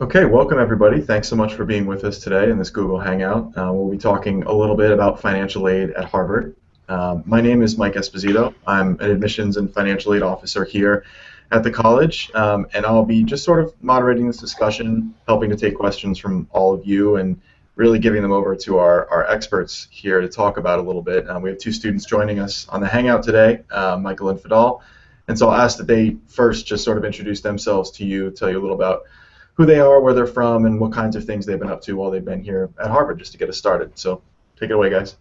Okay, welcome everybody. Thanks so much for being with us today in this Google Hangout. We'll be talking a little bit about financial aid at Harvard. My name is Mike Esposito. I'm an admissions and financial aid officer here at the college, and I'll be just sort of moderating this discussion, helping to take questions from all of you, and really giving them over to our experts here to talk about a little bit. We have two students joining us on the Hangout today, Michael and Fidal, and so I'll ask that they first just sort of introduce themselves to you, tell you a little about who they are, where they're from, and what kinds of things they've been up to while they've been here at Harvard, just to get us started. So take it away, guys.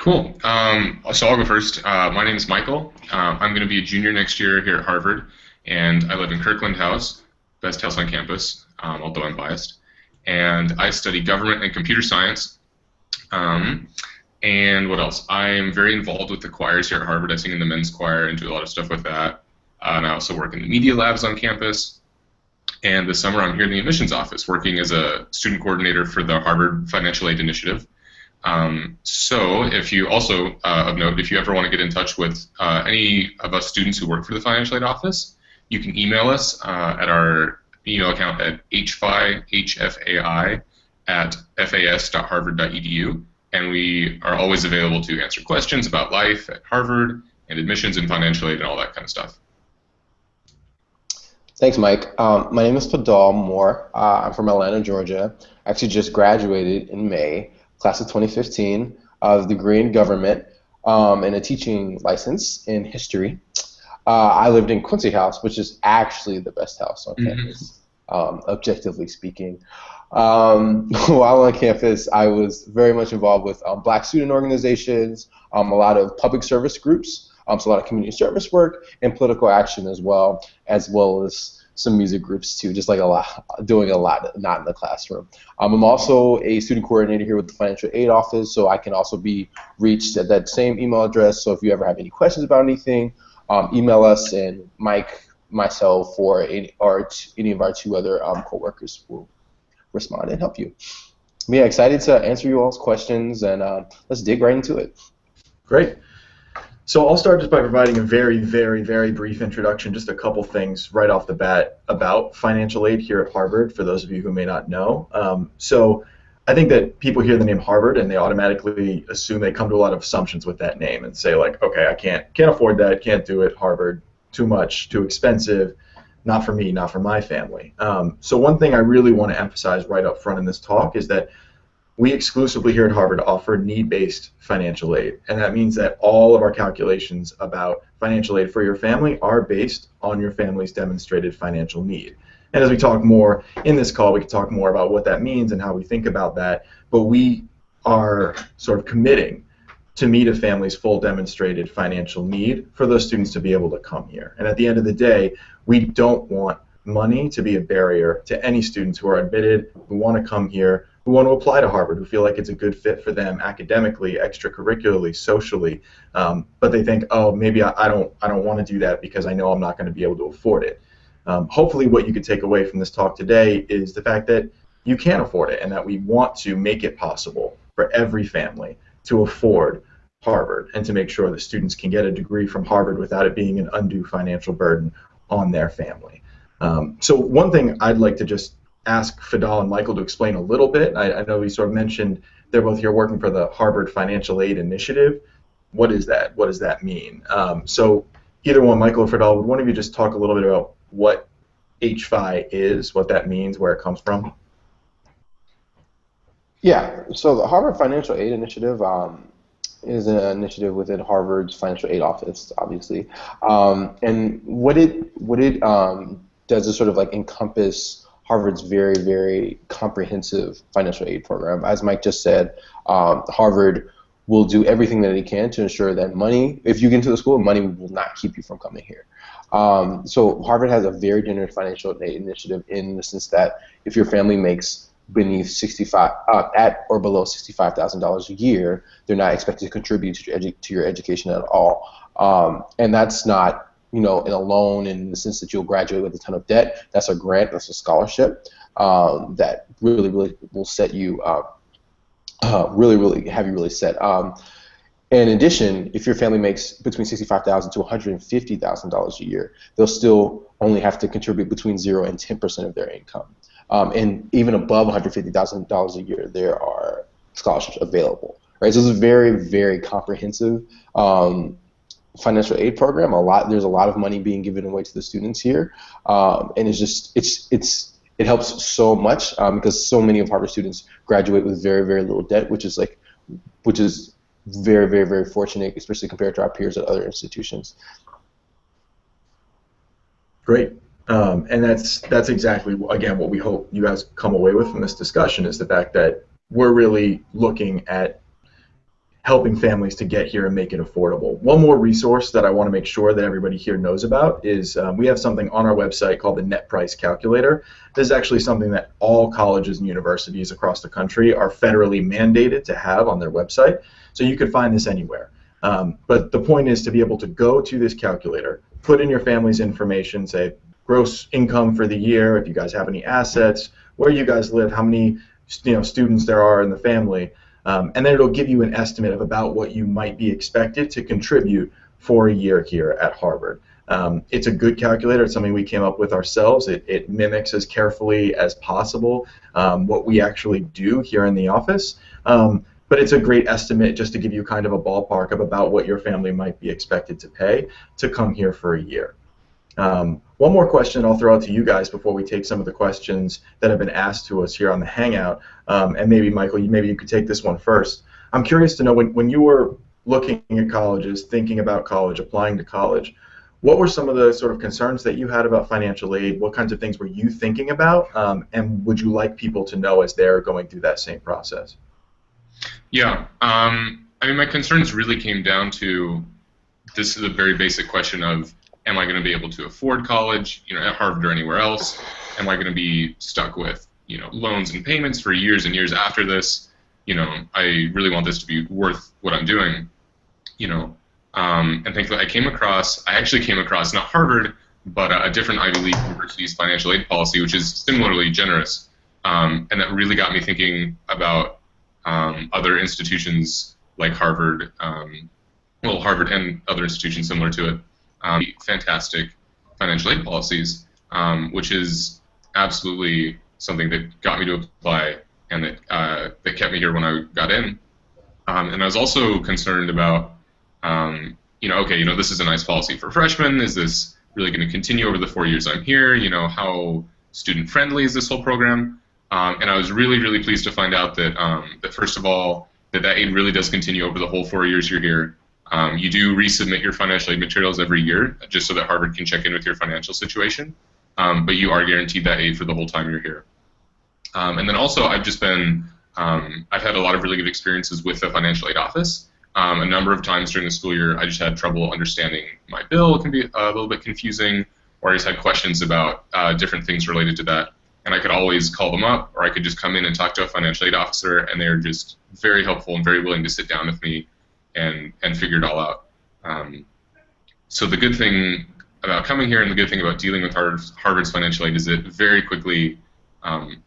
Cool. So I'll go first. My name is Michael. I'm going to be a junior next year here at Harvard, and I live in Kirkland House, best house on campus, although I'm biased. And I study government and computer science. And what else? I'm very involved with the choirs here at Harvard. I sing in the men's choir and do a lot of stuff with that. And I also work in the media labs on campus. And this summer I'm here in the admissions office working as a student coordinator for the Harvard Financial Aid Initiative. So if you also, of note, if you ever want to get in touch with any of us students who work for the Financial Aid Office, you can email us at our email account at HFAI at fas.harvard.edu, and we are always available to answer questions about life at Harvard and admissions and financial aid and all that kind of stuff. Thanks, Mike. My name is Padam Moore. I'm from Atlanta, Georgia. I actually just graduated in May, class of 2015, of degree in government and a teaching license in history. I lived in Quincy House, which is actually the best house on campus, objectively speaking. While on campus, I was very much involved with Black student organizations, a lot of public service groups, so a lot of community service work and political action as well as some music groups too, just like doing a lot, not in the classroom. I'm also a student coordinator here with the Financial Aid Office, so I can also be reached at that same email address. So if you ever have any questions about anything, email us, and Mike, myself, or any of our two other co-workers will respond and help you. Yeah, excited to answer you all's questions, and let's dig right into it. Great. So I'll start just by providing a very, very, very brief introduction, just a couple things right off the bat about financial aid here at Harvard, for those of you who may not know. So I think that people hear the name Harvard and they automatically assume, they come to a lot of assumptions with that name and say, like, okay, I can't afford that, can't do it, Harvard, too much, too expensive, not for me, not for my family. So one thing I really want to emphasize right up front in this talk is that we exclusively here at Harvard offer need-based financial aid, and that means that all of our calculations about financial aid for your family are based on your family's demonstrated financial need. And as we talk more in this call, we can talk more about what that means and how we think about that, but we are sort of committing to meet a family's full demonstrated financial need for those students to be able to come here. And at the end of the day, we don't want money to be a barrier to any students who are admitted, who want to come here, who want to apply to Harvard, who feel like it's a good fit for them academically, extracurricularly, socially, but they think, oh, maybe I don't want to do that because I know I'm not going to be able to afford it. Hopefully what you could take away from this talk today is the fact that you can afford it, and that we want to make it possible for every family to afford Harvard and to make sure that students can get a degree from Harvard without it being an undue financial burden on their family. So one thing I'd like to just ask Fidal and Michael to explain a little bit. I know we sort of mentioned they're both here working for the Harvard Financial Aid Initiative. What is that? What does that mean? So either one, Michael or Fidal, would one of you just talk a little bit about what HFAI is, what that means, where it comes from? Yeah, so the Harvard Financial Aid Initiative is an initiative within Harvard's Financial Aid Office, obviously, and what it does is sort of like encompass Harvard's very, very comprehensive financial aid program. As Mike just said, Harvard will do everything that it can to ensure that money, if you get into the school, money will not keep you from coming here. So Harvard has a very generous financial aid initiative in the sense that if your family makes beneath at or below $65,000 a year, they're not expected to contribute to your education at all. And that's not, in a loan in the sense that you'll graduate with a ton of debt. That's a grant, that's a scholarship that really, really will set you, really, really have you really set. In addition, if your family makes between $65,000 to $150,000 a year, they'll still only have to contribute between 0 and 10% of their income. And even above $150,000 a year, there are scholarships available. Right? So it's a very, very comprehensive financial aid program. There's a lot of money being given away to the students here, and it helps so much because so many of Harvard students graduate with very, very little debt, which is very, very, very fortunate, especially compared to our peers at other institutions. Great. And that's exactly, again, what we hope you guys come away with from this discussion is the fact that we're really looking at helping families to get here and make it affordable. One more resource that I want to make sure that everybody here knows about is we have something on our website called the Net Price Calculator. This is actually something that all colleges and universities across the country are federally mandated to have on their website. So you could find this anywhere. But the point is to be able to go to this calculator, put in your family's information, say gross income for the year, if you guys have any assets, where you guys live, how many students there are in the family, and then it'll give you an estimate of about what you might be expected to contribute for a year here at Harvard. It's a good calculator. It's something we came up with ourselves. It mimics as carefully as possible what we actually do here in the office. But it's a great estimate just to give you kind of a ballpark of about what your family might be expected to pay to come here for a year. One more question I'll throw out to you guys before we take some of the questions that have been asked to us here on the Hangout. And maybe, Michael, maybe you could take this one first. I'm curious to know, when you were looking at colleges, thinking about college, applying to college, what were some of the sort of concerns that you had about financial aid? What kinds of things were you thinking about? And would you like people to know as they're going through that same process? Yeah. I mean, my concerns really came down to, this is a very basic question of, am I going to be able to afford college, at Harvard or anywhere else? Am I going to be stuck with, loans and payments for years and years after this? I really want this to be worth what I'm doing, and thankfully I actually came across not Harvard, but a different Ivy League university's financial aid policy, which is similarly generous, and that really got me thinking about other institutions like Harvard, Harvard and other institutions similar to it. Fantastic financial aid policies, which is absolutely something that got me to apply and that kept me here when I got in. And I was also concerned about, this is a nice policy for freshmen. Is this really going to continue over the 4 years I'm here? How student-friendly is this whole program? And I was really, really pleased to find out that, that first of all, that aid really does continue over the whole 4 years you're here. You do resubmit your financial aid materials every year, just so that Harvard can check in with your financial situation. But you are guaranteed that aid for the whole time you're here. And then also, I've had a lot of really good experiences with the financial aid office. A number of times during the school year, I just had trouble understanding my bill. It can be a little bit confusing, or I just had questions about different things related to that. And I could always call them up, or I could just come in and talk to a financial aid officer, and they're just very helpful and very willing to sit down with me and figure it all out. So the good thing about coming here and the good thing about dealing with Harvard's financial aid is it very quickly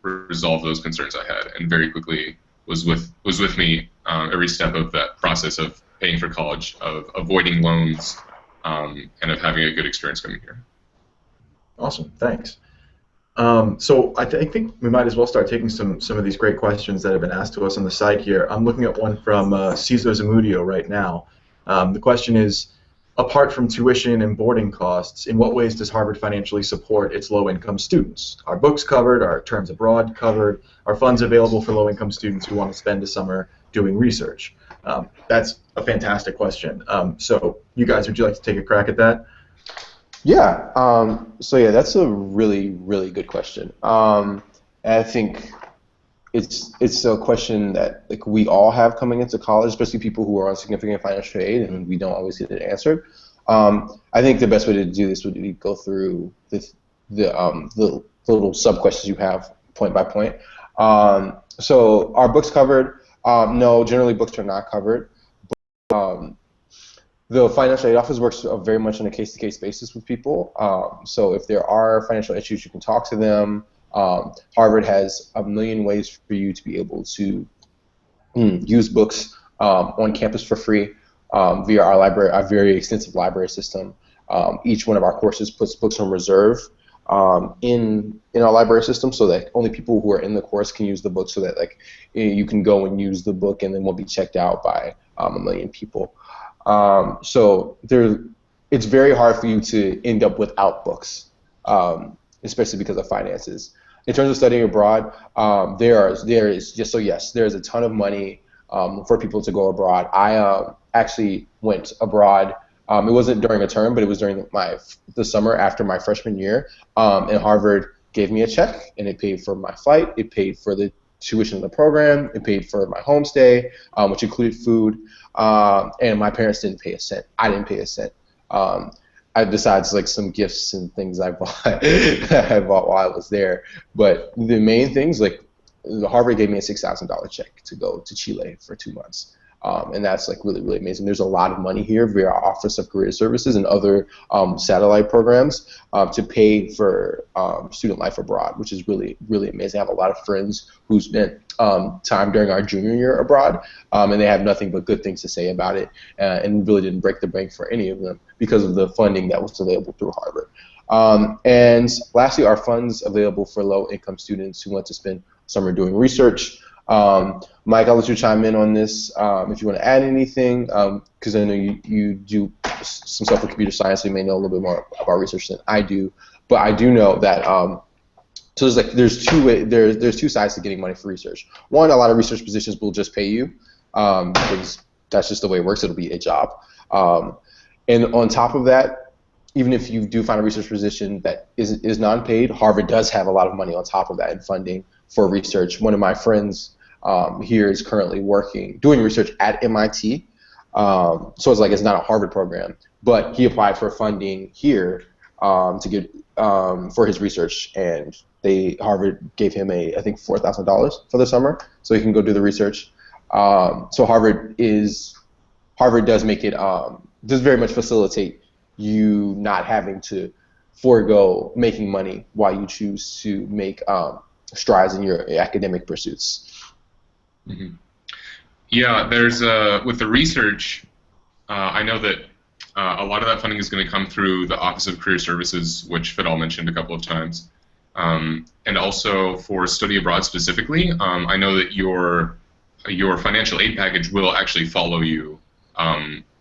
resolved those concerns I had, and very quickly was with me every step of that process of paying for college, of avoiding loans, and of having a good experience coming here. Awesome, thanks. So I think we might as well start taking some of these great questions that have been asked to us on the side here. I'm looking at one from Cesar Zamudio right now. The question is, apart from tuition and boarding costs, in what ways does Harvard financially support its low-income students? Are books covered? Are terms abroad covered? Are funds available for low-income students who want to spend a summer doing research? That's a fantastic question. So you guys, would you like to take a crack at that? Yeah. That's a really, really good question. And I think it's a question that we all have coming into college, especially people who are on significant financial aid, and we don't always get it answered. I think the best way to do this would be to go through the little sub questions you have point by point. So are books covered? No, generally books are not covered. The financial aid office works very much on a case-to-case basis with people. So if there are financial issues, you can talk to them. Harvard has a million ways for you to be able to use books on campus for free. via our library, our very extensive library system. Each one of our courses puts books on reserve in our library system, so that only people who are in the course can use the book, so that like you can go and use the book and then won't be checked out by a million people. So it's very hard for you to end up without books, especially because of finances. In terms of studying abroad, there is just so yes, there is a ton of money for people to go abroad. I actually went abroad. It wasn't during a term, but it was during the summer after my freshman year. And Harvard gave me a check, and it paid for my flight. It paid for the tuition of the program. It paid for my homestay, which included food. And my parents didn't pay a cent. I didn't pay a cent. Besides like some gifts and things I bought, I bought while I was there. But the main things, like Harvard gave me a $6,000 check to go to Chile for 2 months. And that's like really, really amazing. There's a lot of money here via our Office of Career Services and other satellite programs to pay for student life abroad, which is really, really amazing. I have a lot of friends who spent time during our junior year abroad, and they have nothing but good things to say about it, and really didn't break the bank for any of them because of the funding that was available through Harvard. And lastly, our funds available for low-income students who want to spend summer doing research. Mike, I'll let you chime in on this if you want to add anything, because I know you do some stuff with computer science, so you may know a little bit more about research than I do. But I do know that so there's two sides to getting money for research. One, a lot of research positions will just pay you because that's just the way it works. It'll be a job. And on top of that, even if you do find a research position that is non-paid, Harvard does have a lot of money on top of that in funding for research. One of my friends here is currently doing research at MIT. So it's not a Harvard program, but he applied for funding here to get for his research, and Harvard gave him I think $4,000 for the summer, so he can go do the research. So Harvard does make it does very much facilitate you not having to forego making money while you choose to make strides in your academic pursuits. Mm-hmm. Yeah, there's with the research, I know that a lot of that funding is going to come through the Office of Career Services, which Padam mentioned a couple of times, and also for study abroad specifically. I know that your financial aid package will actually follow you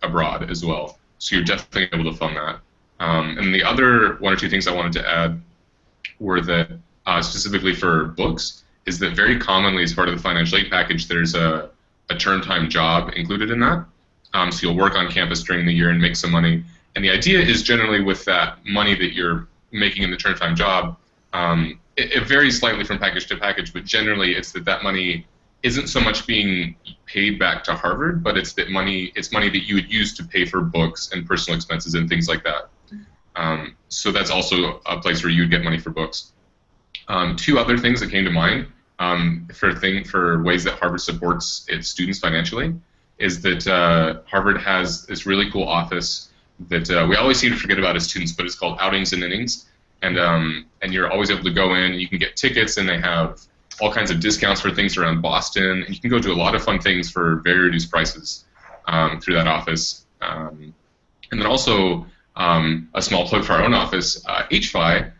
abroad as well, so you're definitely able to fund that. And the other one or two things I wanted to add were that specifically for books, is that very commonly as part of the financial aid package, there's a term time job included in that. So you'll work on campus during the year and make some money. And the idea is generally with that money that you're making in the term time job, it varies slightly from package to package, but generally it's that money isn't so much being paid back to Harvard, but it's money that you would use to pay for books and personal expenses and things like that. So that's also a place where you'd get money for books. Two other things that came to mind for ways that Harvard supports its students financially is that Harvard has this really cool office that we always seem to forget about as students, but it's called Outings and Innings, and you're always able to go in. You can get tickets, and they have all kinds of discounts for things around Boston, and you can go to a lot of fun things for very reduced prices through that office. And then also a small plug for our own office, HFAI.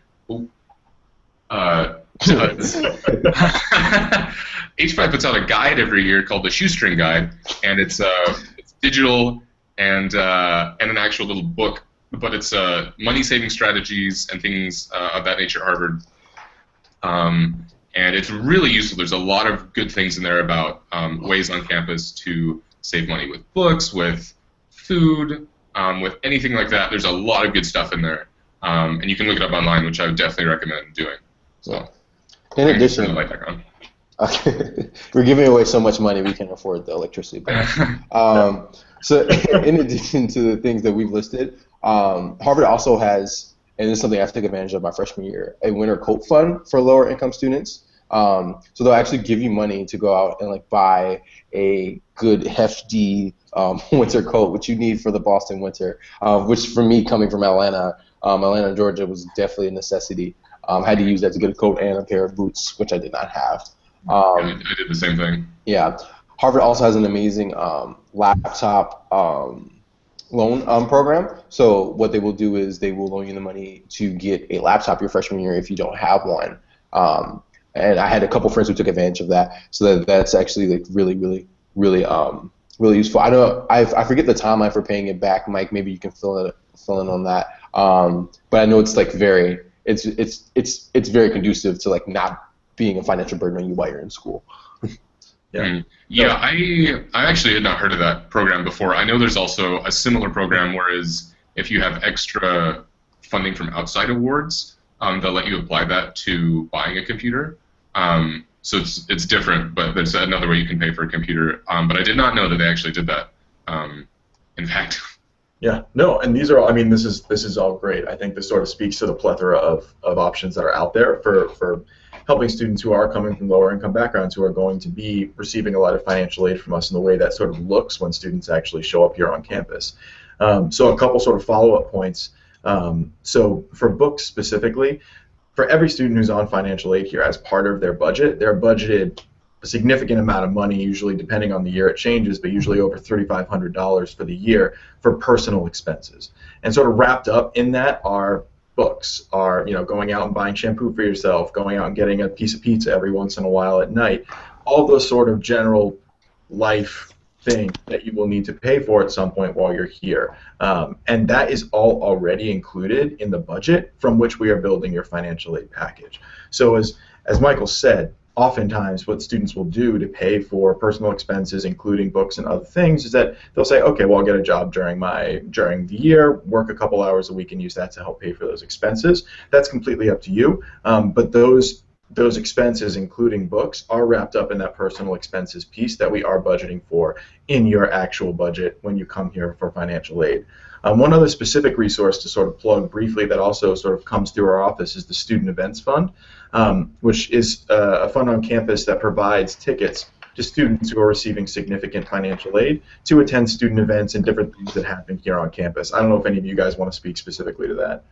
HFAI puts out a guide every year called the Shoestring Guide, and it's digital and an actual little book, but it's money-saving strategies and things of that nature at Harvard. And it's really useful. There's a lot of good things in there about ways on campus to save money with books, with food, with anything like that. There's a lot of good stuff in there, and you can look it up online, which I would definitely recommend doing. So, in addition, okay, we're giving away so much money we can't afford the electricity bill. So, in addition to the things that we've listed, Harvard also has, and this is something I took advantage of my freshman year, a winter coat fund for lower income students. So they'll actually give you money to go out and like buy a good hefty winter coat, which you need for the Boston winter. Which for me, coming from Atlanta, Georgia, was definitely a necessity. Had to use that to get a coat and a pair of boots, which I did not have. I did the same thing. Yeah. Harvard also has an amazing laptop loan program. So what they will do is they will loan you the money to get a laptop your freshman year if you don't have one. And I had a couple friends who took advantage of that. So that's actually like really, really, really, really useful. I know I forget the timeline for paying it back, Mike. Maybe you can fill in on that. But I know it's like it's very conducive to like not being a financial burden on you while you're in school. Yeah. Yeah, I actually had not heard of that program before. I know there's also a similar program, whereas if you have extra funding from outside awards, they'll let you apply that to buying a computer. So it's different, but there's another way you can pay for a computer. But I did not know that they actually did that. In fact. Yeah, no, and these are all, I mean, this is all great. I think this sort of speaks to the plethora of options that are out there for helping students who are coming from lower income backgrounds who are going to be receiving a lot of financial aid from us in the way that sort of looks when students actually show up here on campus. So a couple sort of follow-up points. So for books specifically, for every student who's on financial aid here as part of their budget, they're budgeted a significant amount of money, usually depending on the year it changes, but usually over $3,500 for the year for personal expenses. And sort of wrapped up in that are books, are going out and buying shampoo for yourself, going out and getting a piece of pizza every once in a while at night, all those sort of general life things that you will need to pay for at some point while you're here. And that is all already included in the budget from which we are building your financial aid package. So as Michael said, oftentimes what students will do to pay for personal expenses, including books and other things, is that they'll say, okay, well, I'll get a job during the year, work a couple hours a week, and use that to help pay for those expenses. That's completely up to you. But those expenses, including books, are wrapped up in that personal expenses piece that we are budgeting for in your actual budget when you come here for financial aid. One other specific resource to sort of plug briefly that also sort of comes through our office is the Student Events Fund, which is a fund on campus that provides tickets to students who are receiving significant financial aid to attend student events and different things that happen here on campus. I don't know if any of you guys want to speak specifically to that.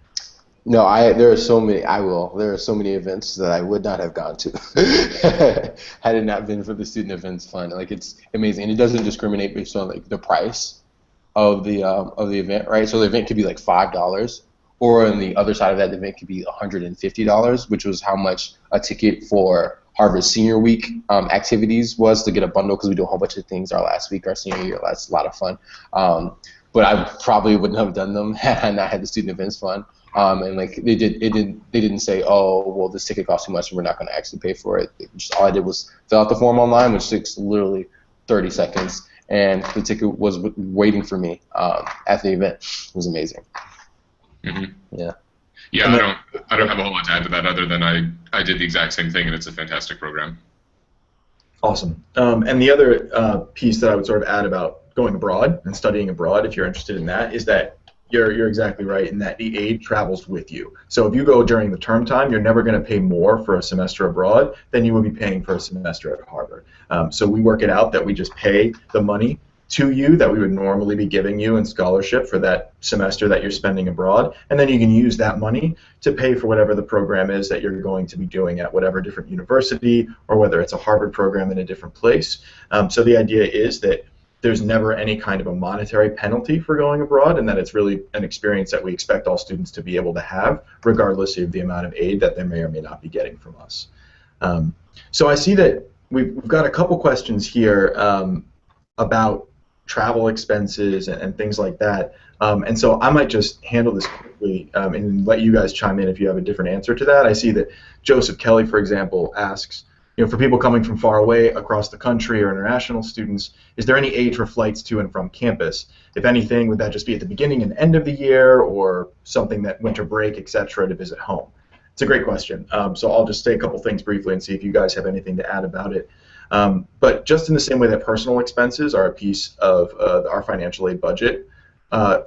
No, there are so many. There are so many events that I would not have gone to had it not been for the Student Events Fund. Like, it's amazing, and it doesn't discriminate based on like the price of the event, right? So the event could be like $5, or on the other side of that, the event could be $150, which was how much a ticket for Harvard Senior Week activities was to get a bundle, because we do a whole bunch of things our last week, our senior year. That's a lot of fun. But I probably wouldn't have done them had I not had the Student Events Fund. And like they didn't say, oh, well, this ticket costs too much and we're not going to actually pay for it. All I did was fill out the form online, which takes literally 30 seconds, and the ticket was waiting for me at the event. It was amazing. Mm-hmm. Yeah. Yeah, I don't have a whole lot to add to that other than I did the exact same thing, and it's a fantastic program. Awesome. And the other piece that I would sort of add about going abroad and studying abroad, if you're interested in that, is that you're exactly right in that the aid travels with you. So if you go during the term time, you're never going to pay more for a semester abroad than you would be paying for a semester at Harvard. So we work it out that we just pay the money to you that we would normally be giving you in scholarship for that semester that you're spending abroad, and then you can use that money to pay for whatever the program is that you're going to be doing at whatever different university, or whether it's a Harvard program in a different place. So the idea is that there's never any kind of a monetary penalty for going abroad, and that it's really an experience that we expect all students to be able to have, regardless of the amount of aid that they may or may not be getting from us. So I see that we've got a couple questions here about travel expenses and things like that. And so I might just handle this quickly and let you guys chime in if you have a different answer to that. I see that Joseph Kelly, for example, asks, for people coming from far away across the country or international students, is there any aid for flights to and from campus? If anything, would that just be at the beginning and end of the year, or something that winter break, etc., to visit home? It's a great question. So I'll just say a couple things briefly and see if you guys have anything to add about it. But just in the same way that personal expenses are a piece of our financial aid budget,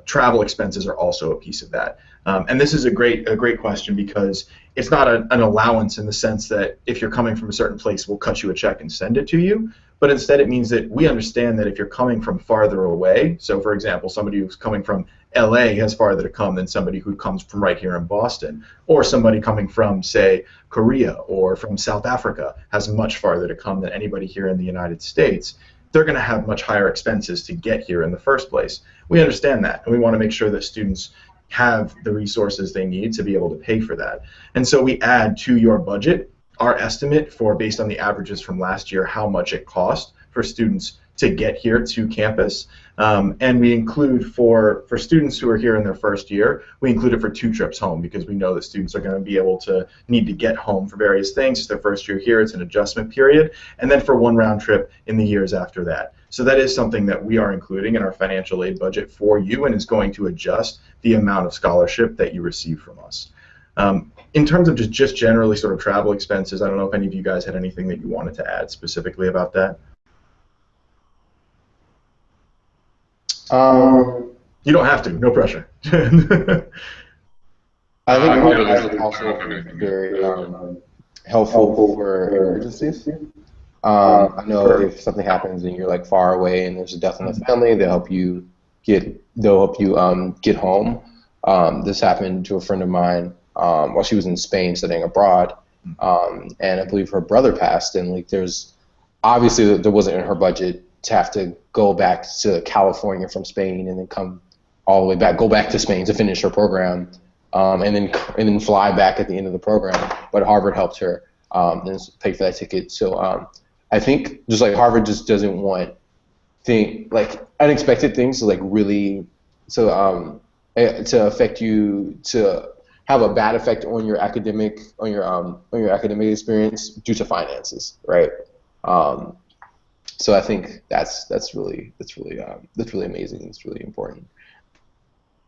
travel expenses are also a piece of that. And this is a great question, because it's not an allowance in the sense that if you're coming from a certain place, we'll cut you a check and send it to you. But instead it means that we understand that if you're coming from farther away, so for example, somebody who's coming from LA has farther to come than somebody who comes from right here in Boston, or somebody coming from, say, Korea or from South Africa has much farther to come than anybody here in the United States. they're going to have much higher expenses to get here in the first place. We understand that, and we want to make sure that students have the resources they need to be able to pay for that. And so we add to your budget our estimate for, based on the averages from last year, how much it cost for students to get here to campus. And we include for students who are here in their first year, we include it for 2 trips home, because we know that students are going to be able to need to get home for various things. It's their first year here, it's an adjustment period, and then for 1 round trip in the years after that. So that is something that we are including in our financial aid budget for you, and is going to adjust the amount of scholarship that you receive from us. In terms of just generally sort of travel expenses, I don't know if any of you guys had anything that you wanted to add specifically about that. You don't have to, no pressure. I think Harvard is also very helpful for emergencies. I know if something happens and you're like far away and there's a death in the family, they'll help you get home. This happened to a friend of mine while she was in Spain studying abroad, and I believe her brother passed, and like there's obviously there wasn't in her budget to have to go back to California from Spain and then come all the way back, go back to Spain to finish her program, and then fly back at the end of the program. But Harvard helped her and pay for that ticket. So I think just like Harvard just doesn't want unexpected things to like really to affect you, to have a bad effect on your academic experience due to finances, right? So I think that's really amazing. It's really important.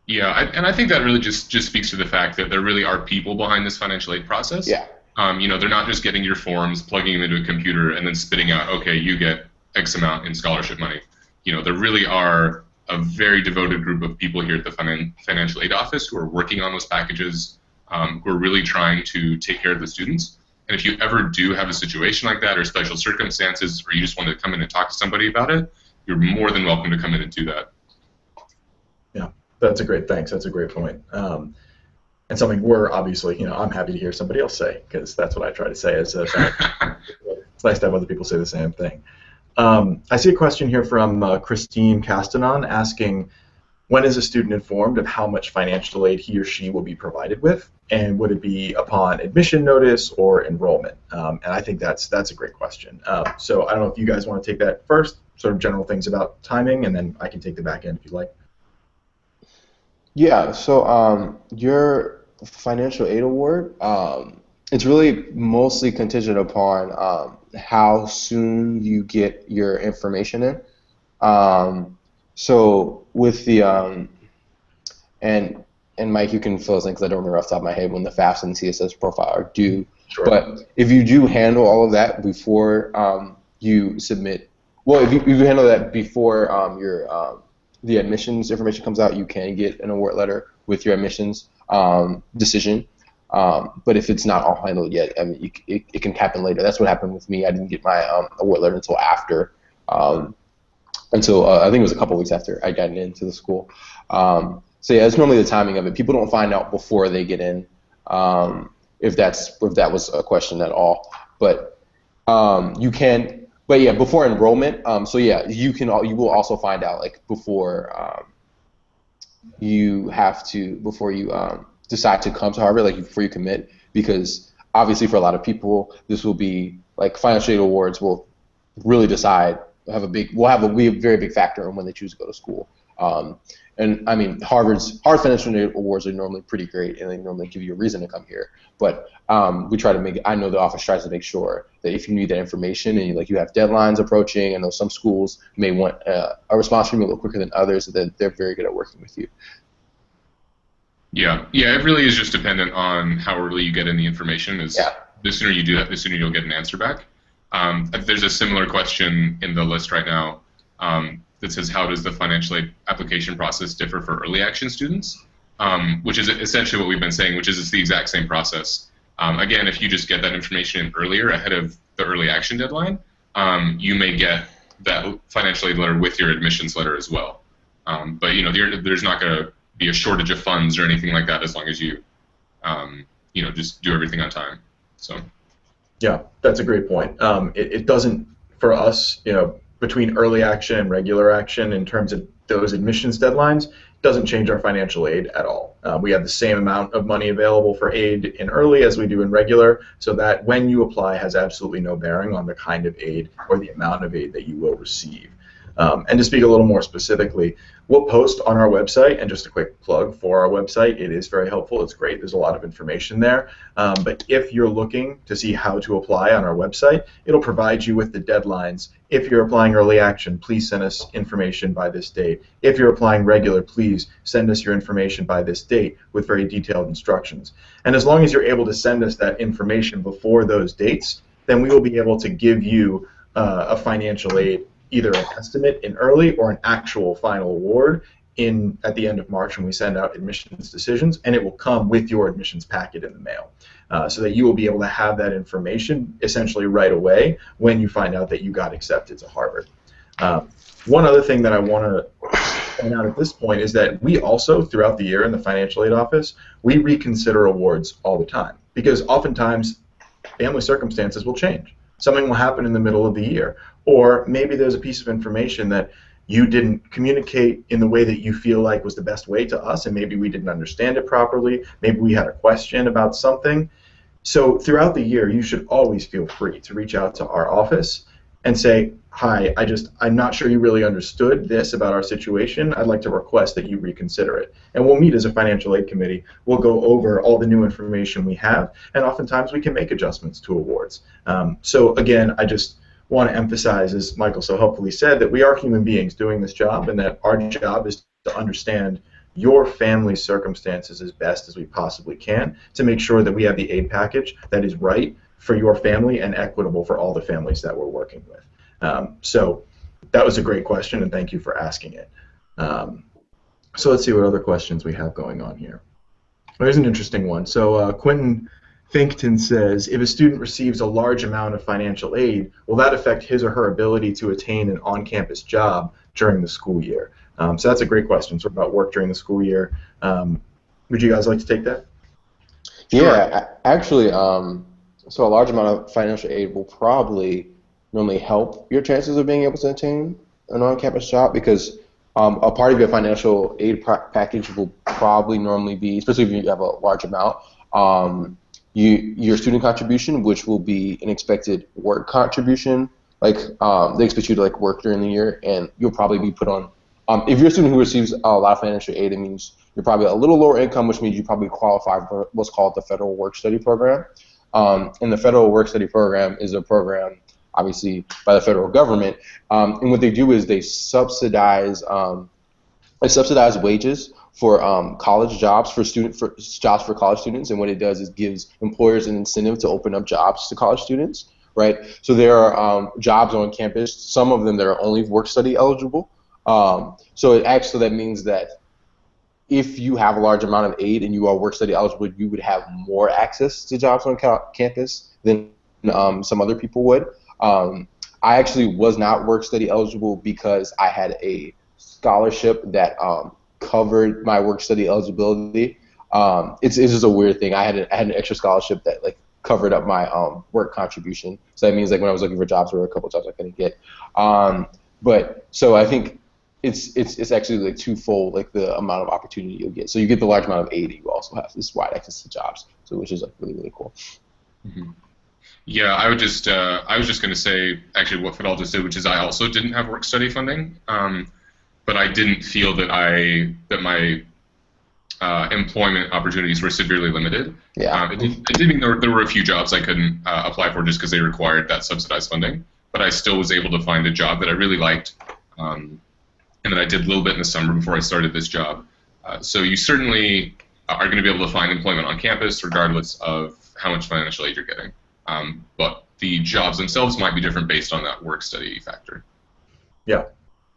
Yeah, and I think that really just speaks to the fact that there really are people behind this financial aid process. Yeah. They're not just getting your forms, plugging them into a computer, and then spitting out, okay, you get X amount in scholarship money. There really are a very devoted group of people here at the financial aid office who are working on those packages, who are really trying to take care of the students. And if you ever do have a situation like that, or special circumstances, or you just want to come in and talk to somebody about it, you're more than welcome to come in and do that. Yeah, that's a great, thanks. That's a great point. And something we're obviously, I'm happy to hear somebody else say, because that's what I try to say. It's nice to have other people say the same thing. I see a question here from Christine Castanon asking, when is a student informed of how much financial aid he or she will be provided with, and would it be upon admission notice or enrollment? And I think that's a great question. So I don't know if you guys want to take that first, sort of general things about timing, and then I can take the back end if you like. Yeah, so your financial aid award, it's really mostly contingent upon how soon you get your information in. So with the and Mike, you can fill us in because I don't remember off the top of my head when the FAFSA and CSS profile are due. Sure. But if you do handle all of that before you submit, well, if you handle that before the admissions information comes out, you can get an award letter with your admissions decision. But if it's not all handled yet, I mean, it can happen later. That's what happened with me. I didn't get my award letter until after. Until I think it was a couple weeks after I got into the school. So yeah, it's normally the timing of it. People don't find out before they get in, if that was a question at all. But you can. But yeah, before enrollment. So yeah, you will also find out like before you decide to come to Harvard, like before you commit, because obviously for a lot of people this will be like financial aid awards will really decide. Will be a very big factor in when they choose to go to school. And I mean, Harvard financial aid awards are normally pretty great, and they normally give you a reason to come here. But we try to I know the office tries to make sure that if you need that information and you have deadlines approaching, I know some schools may want a response from you a little quicker than others, that they're very good at working with you. Yeah, it really is just dependent on how early you get in the information. The sooner you do that, the sooner you'll get an answer back. There's a similar question in the list right now that says, how does the financial aid application process differ for early action students? Which is essentially what we've been saying, which is it's the exact same process. Again, if you just get that information in earlier, ahead of the early action deadline, you may get that financial aid letter with your admissions letter as well. But there's not going to be a shortage of funds or anything like that as long as you just do everything on time. So. Yeah, that's a great point. It doesn't, for us, between early action and regular action in terms of those admissions deadlines doesn't change our financial aid at all. We have the same amount of money available for aid in early as we do in regular, so that when you apply has absolutely no bearing on the kind of aid or the amount of aid that you will receive. And to speak a little more specifically, we'll post on our website, and just a quick plug for our website, it is very helpful, it's great, there's a lot of information there, but if you're looking to see how to apply on our website, it'll provide you with the deadlines. If you're applying early action, please send us information by this date. If you're applying regular, please send us your information by this date with very detailed instructions. And as long as you're able to send us that information before those dates, then we will be able to give you a financial aid, either an estimate in early or an actual final award at the end of March when we send out admissions decisions, and it will come with your admissions packet in the mail, so that you will be able to have that information essentially right away when you find out that you got accepted to Harvard. One other thing that I want to point out at this point is that we also, throughout the year in the financial aid office, we reconsider awards all the time, because oftentimes family circumstances will change. Something will happen in the middle of the year, or maybe there's a piece of information that you didn't communicate in the way that you feel like was the best way to us, and maybe we didn't understand it properly, maybe we had a question about something. So throughout the year, you should always feel free to reach out to our office and say, hi, I'm not sure you really understood this about our situation. I'd like to request that you reconsider it. And we'll meet as a financial aid committee. We'll go over all the new information we have, and oftentimes we can make adjustments to awards. So again, I just want to emphasize, as Michael so helpfully said, that we are human beings doing this job, and that our job is to understand your family's circumstances as best as we possibly can to make sure that we have the aid package that is right for your family and equitable for all the families that we're working with. So that was a great question, and thank you for asking it. So let's see what other questions we have going on here. There's an interesting one. So Quentin Finkton says, if a student receives a large amount of financial aid, will that affect his or her ability to attain an on-campus job during the school year? So that's a great question. So about work during the school year. Would you guys like to take that? Yeah, actually, so a large amount of financial aid will probably normally help your chances of being able to attain an on-campus job, because a part of your financial aid package will probably normally be, especially if you have a large amount, your student contribution, which will be an expected work contribution. Like they expect you to work during the year, and you'll probably be put on. If you're a student who receives a lot of financial aid, it means you're probably a little lower income, which means you probably qualify for what's called the federal work-study program. And the federal work-study program is a program, obviously, by the federal government. And what they do is they subsidize wages for college jobs for college students. And what it does is gives employers an incentive to open up jobs to college students, right? So there are jobs on campus, some of them that are only work-study eligible. So that means that if you have a large amount of aid and you are work-study eligible, you would have more access to jobs on campus than some other people would. I actually was not work-study eligible because I had a scholarship that covered my work-study eligibility. It's just a weird thing. I had an extra scholarship that covered up my work contribution. So that means when I was looking for jobs, there were a couple jobs I couldn't get. But so I think it's actually twofold, the amount of opportunity you'll get. So you get the large amount of aid, you also have this wide access to jobs, so which is really, really cool. Mm-hmm. Yeah, I was just going to say actually what Fidel just did, which is I also didn't have work study funding, but I didn't feel that my employment opportunities were severely limited. Yeah. It did mean there were a few jobs I couldn't apply for just because they required that subsidized funding, but I still was able to find a job that I really liked, and that I did a little bit in the summer before I started this job. So you certainly are going to be able to find employment on campus regardless of how much financial aid you're getting. But the jobs themselves might be different based on that work-study factor. Yeah,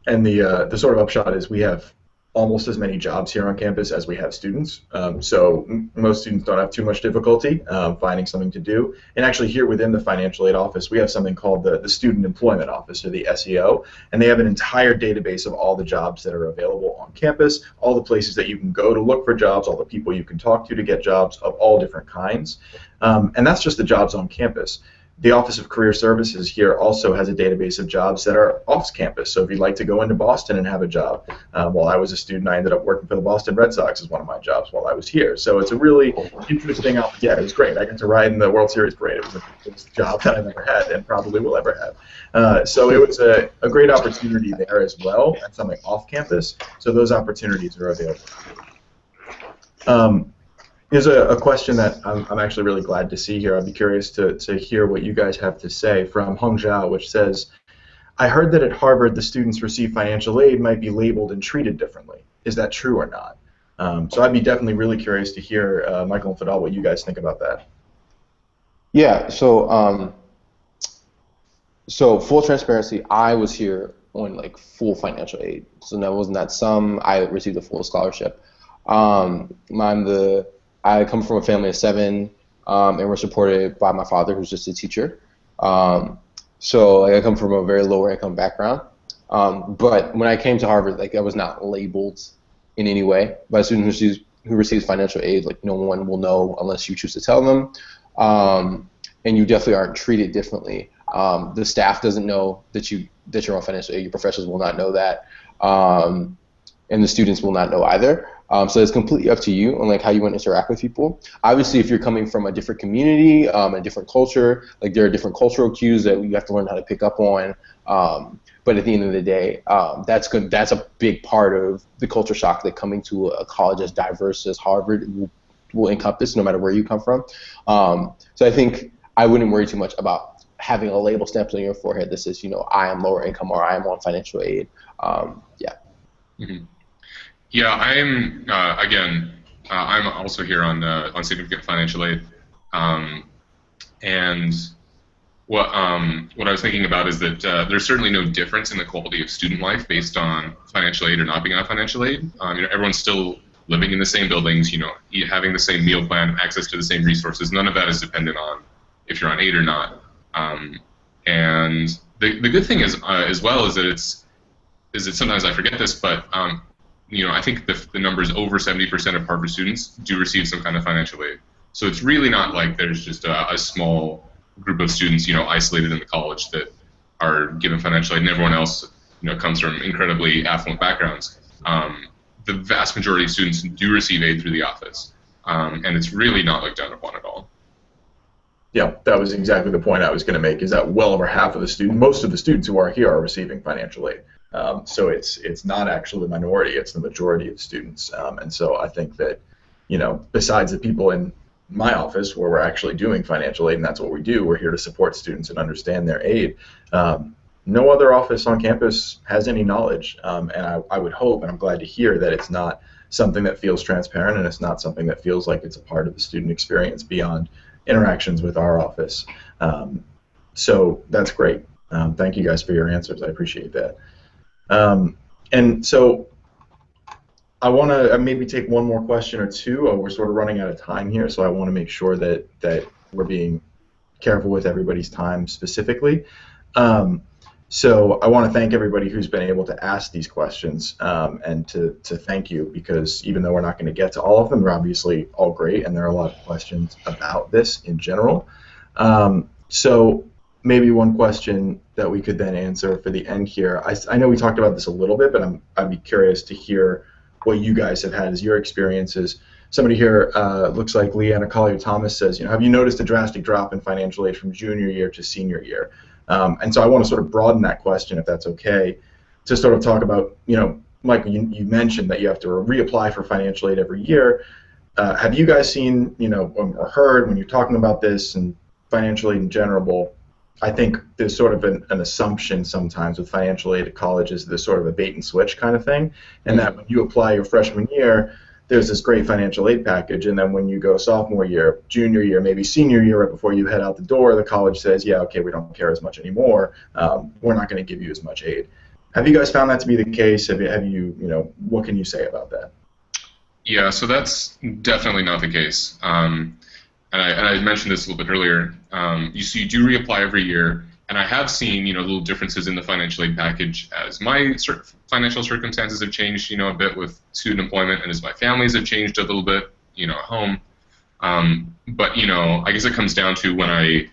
and the sort of upshot is we have almost as many jobs here on campus as we have students. So most students don't have too much difficulty finding something to do. And actually here within the financial aid office, we have something called the Student Employment Office, or the SEO, and they have an entire database of all the jobs that are available on campus, all the places that you can go to look for jobs, all the people you can talk to get jobs of all different kinds. And that's just the jobs on campus. The Office of Career Services here also has a database of jobs that are off campus. So if you'd like to go into Boston and have a job, while I was a student, I ended up working for the Boston Red Sox as one of my jobs while I was here. So it's a really interesting, yeah, it was great. I got to ride in the World Series parade. It was a job that I've never had and probably will ever have. So it was a great opportunity there as well, and something off campus. So those opportunities are available. Here's a question that I'm actually really glad to see here. I'd be curious to hear what you guys have to say from Hong Zhao, which says, I heard that at Harvard the students receive financial aid might be labeled and treated differently. Is that true or not? So I'd be definitely really curious to hear, Michael and Fadal, what you guys think about that. Yeah, so full transparency, I was here on like full financial aid. So that was not some, I received a full scholarship. I come from a family of 7, and we're supported by my father, who's just a teacher. So I come from a very lower income background. But when I came to Harvard, like I was not labeled in any way by a student who receives financial aid. Like no one will know unless you choose to tell them. And you definitely aren't treated differently. The staff doesn't know that you're on financial aid. Your professors will not know that. And the students will not know either. So it's completely up to you on like how you want to interact with people. Obviously, if you're coming from a different community, a different culture, like there are different cultural cues that you have to learn how to pick up on. But at the end of the day, that's good. That's a big part of the culture shock that coming to a college as diverse as Harvard will encompass, no matter where you come from. So I think I wouldn't worry too much about having a label stamped on your forehead that says, I am lower income or I am on financial aid. Yeah. Mm-hmm. Yeah, I'm I'm also here on significant financial aid, and what I was thinking about is that there's certainly no difference in the quality of student life based on financial aid or not being on financial aid. Everyone's still living in the same buildings, having the same meal plan, access to the same resources. None of that is dependent on if you're on aid or not. And the good thing is as well is that sometimes I forget this, but I think the number is over 70% of Harvard students do receive some kind of financial aid. So it's really not like there's just a small group of students, isolated in the college that are given financial aid, and everyone else, comes from incredibly affluent backgrounds. The vast majority of students do receive aid through the office, and it's really not looked down upon at all. Yeah, that was exactly the point I was going to make, is that well over half of the students, most of the students who are here are receiving financial aid. So it's not actually the minority, it's the majority of students. And so I think that, besides the people in my office where we're actually doing financial aid, and that's what we do, we're here to support students and understand their aid. No other office on campus has any knowledge. And I would hope, and I'm glad to hear, that it's not something that feels transparent, and it's not something that feels like it's a part of the student experience beyond interactions with our office. So that's great. Thank you guys for your answers. I appreciate that. And so I want to maybe take one more question or two. We're sort of running out of time here, so I want to make sure that we're being careful with everybody's time specifically. So I want to thank everybody who's been able to ask these questions, and to thank you, because even though we're not going to get to all of them, they're obviously all great, and there are a lot of questions about this in general. So maybe one question that we could then answer for the end here. I know we talked about this a little bit, but I'd be curious to hear what you guys have had as your experiences. Somebody here, looks like Leanna Collier-Thomas, says, have you noticed a drastic drop in financial aid from junior year to senior year? And so I want to sort of broaden that question, if that's okay, to sort of talk about, Michael, you mentioned that you have to reapply for financial aid every year. Have you guys seen, or heard when you're talking about this and financial aid in general? I think there's sort of an assumption sometimes with financial aid at colleges, there's sort of a bait and switch kind of thing, and that when you apply your freshman year, there's this great financial aid package, and then when you go sophomore year, junior year, maybe senior year, right before you head out the door, the college says, yeah, okay, we don't care as much anymore. We're not going to give you as much aid. Have you guys found that to be the case? Have you, what can you say about that? Yeah, so that's definitely not the case. And I mentioned this a little bit earlier. You do reapply every year, and I have seen little differences in the financial aid package as my financial circumstances have changed a bit with student employment, and as my families have changed a little bit at home. But I guess it comes down to when I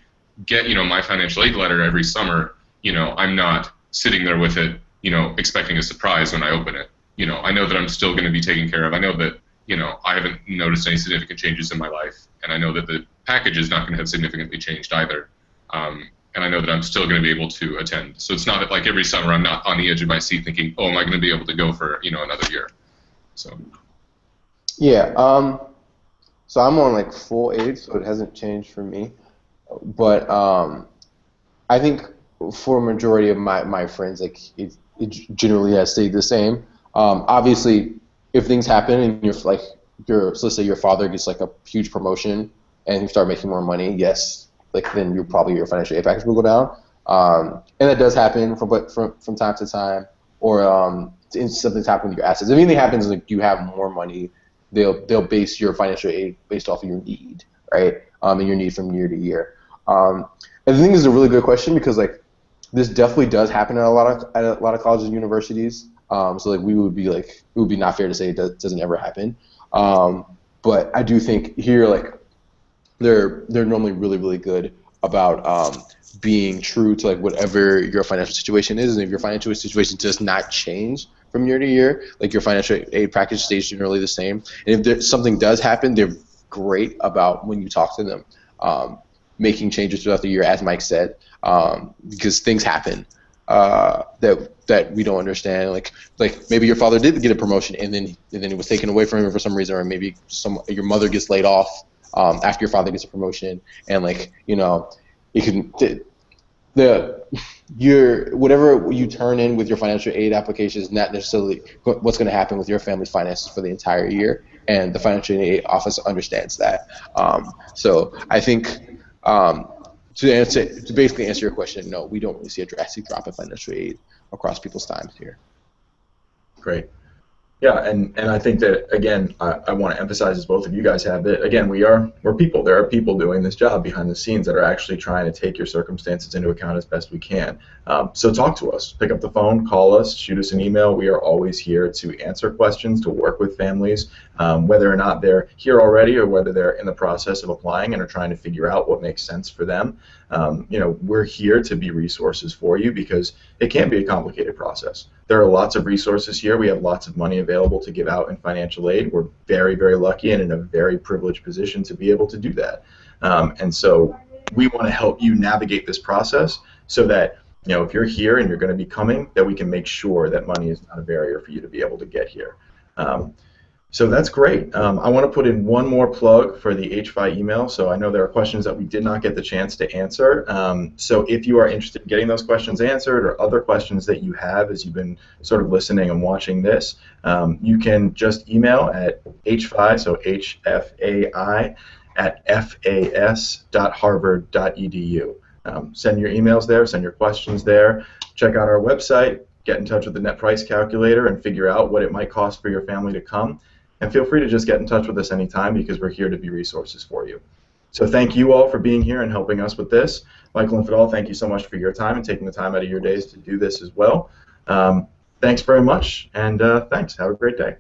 get, my financial aid letter every summer, I'm not sitting there with it, expecting a surprise when I open it. I know that I'm still going to be taken care of. I know that, I haven't noticed any significant changes in my life, and I know that the package is not going to have significantly changed either. And I know that I'm still going to be able to attend. So it's not like every summer I'm not on the edge of my seat thinking, oh, am I going to be able to go for, another year? So. Yeah. So I'm on like full aid, so it hasn't changed for me. But I think for a majority of my friends, like it generally has stayed the same. Obviously, if things happen and so let's say your father gets like a huge promotion and you start making more money, yes, like then your financial aid package will go down. And that does happen from time to time, or something's happened with your assets. If anything happens, like you have more money, they'll base your financial aid based off of your need, right? And your need from year to year. And I think this is a really good question because like this definitely does happen at a lot of colleges and universities. So like it would be not fair to say it doesn't ever happen. But I do think here like they're normally really, really good about being true to like whatever your financial situation is, and if your financial situation does not change from year to year, like your financial aid package stays generally the same. And if something does happen, they're great about when you talk to them making changes throughout the year, as Mike said, because things happen that we don't understand. Like maybe your father did get a promotion and then it was taken away from him for some reason, or maybe your mother gets laid off after your father gets a promotion, and like it can whatever you turn in with your financial aid application is not necessarily what's going to happen with your family's finances for the entire year, and the financial aid office understands that. So I think to basically answer your question, no, we don't really see a drastic drop in financial aid across people's times here. Great. Yeah, and I think that, again, I want to emphasize, as both of you guys have, that, again, we're people. There are people doing this job behind the scenes that are actually trying to take your circumstances into account as best we can. So talk to us. Pick up the phone, call us, shoot us an email. We are always here to answer questions, to work with families, whether or not they're here already or whether they're in the process of applying and are trying to figure out what makes sense for them. We're here to be resources for you because it can be a complicated process. There are lots of resources here. We have lots of money available to give out in financial aid. We're very, very lucky and in a very privileged position to be able to do that. And so we want to help you navigate this process so that, if you're here and you're going to be coming, that we can make sure that money is not a barrier for you to be able to get here. So that's great. I want to put in one more plug for the HFAI email. So I know there are questions that we did not get the chance to answer. So if you are interested in getting those questions answered, or other questions that you have as you've been sort of listening and watching this, you can just email at HFAI, so HFAI, at fas.harvard.edu. Send your emails there, send your questions there, check out our website, get in touch with the net price calculator and figure out what it might cost for your family to come. And feel free to just get in touch with us anytime because we're here to be resources for you. So thank you all for being here and helping us with this. Michael and Fidel, thank you so much for your time and taking the time out of your days to do this as well. Thanks very much, and thanks. Have a great day.